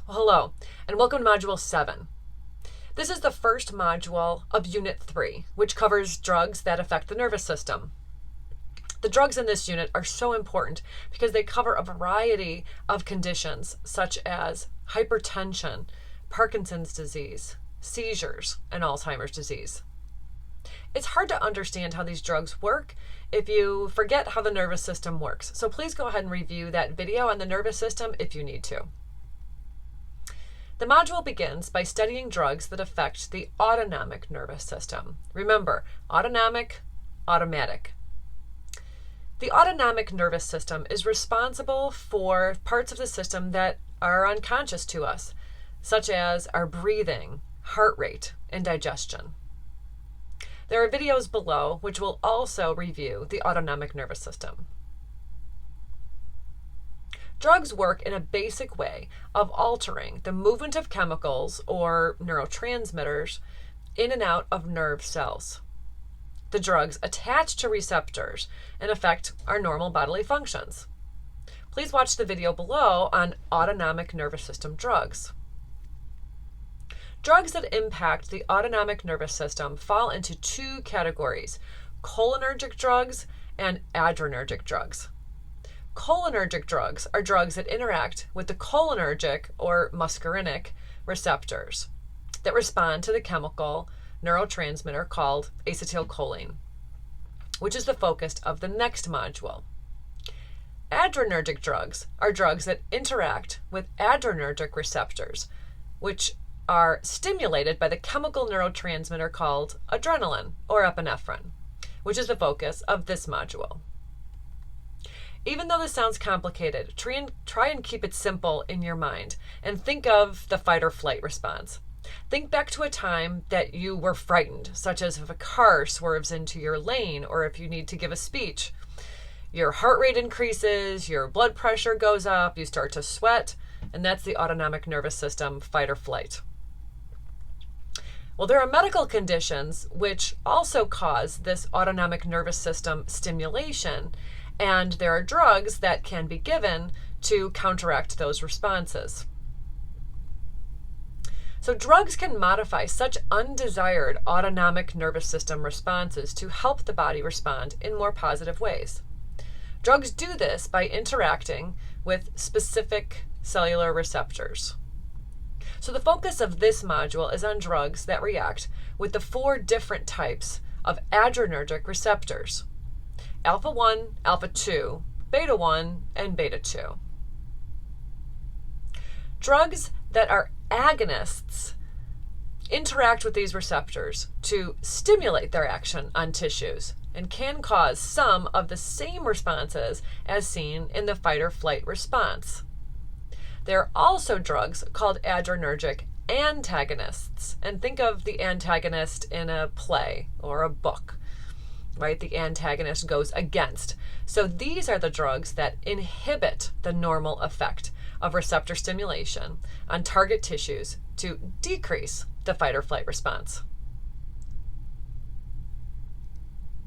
Well, hello, and welcome to Module 7. This is the first module of Unit 3, which covers drugs that affect the nervous system. The drugs in this unit are so important because they cover a variety of conditions such as hypertension, Parkinson's disease, seizures, and Alzheimer's disease. It's hard to understand how these drugs work if you forget how the nervous system works, so please go ahead and review that video on the nervous system if you need to. The module begins by studying drugs that affect the autonomic nervous system. Remember, autonomic, automatic. The autonomic nervous system is responsible for parts of the system that are unconscious to us, such as our breathing, heart rate, and digestion. There are videos below which will also review the autonomic nervous system. Drugs work in a basic way of altering the movement of chemicals or neurotransmitters in and out of nerve cells. The drugs attach to receptors and affect our normal bodily functions. Please watch the video below on autonomic nervous system drugs. Drugs that impact the autonomic nervous system fall into two categories: cholinergic drugs and adrenergic drugs. Cholinergic drugs are drugs that interact with the cholinergic or muscarinic receptors that respond to the chemical neurotransmitter called acetylcholine, which is the focus of the next module. Adrenergic drugs are drugs that interact with adrenergic receptors, which are stimulated by the chemical neurotransmitter called adrenaline or epinephrine, which is the focus of this module. Even though this sounds complicated, try and keep it simple in your mind and think of the fight or flight response. Think back to a time that you were frightened, such as if a car swerves into your lane or if you need to give a speech. Your heart rate increases, your blood pressure goes up, you start to sweat, and that's the autonomic nervous system fight or flight. Well, there are medical conditions which also cause this autonomic nervous system stimulation, and there are drugs that can be given to counteract those responses. So drugs can modify such undesired autonomic nervous system responses to help the body respond in more positive ways. Drugs do this by interacting with specific cellular receptors. So the focus of this module is on drugs that react with the 4 different types of adrenergic receptors: alpha 1, alpha 2, beta 1, and beta 2. Drugs that are agonists interact with these receptors to stimulate their action on tissues and can cause some of the same responses as seen in the fight or flight response. There are also drugs called adrenergic antagonists, and think of the antagonist in a play or a book. Right? The antagonist goes against. So these are the drugs that inhibit the normal effect of receptor stimulation on target tissues to decrease the fight or flight response.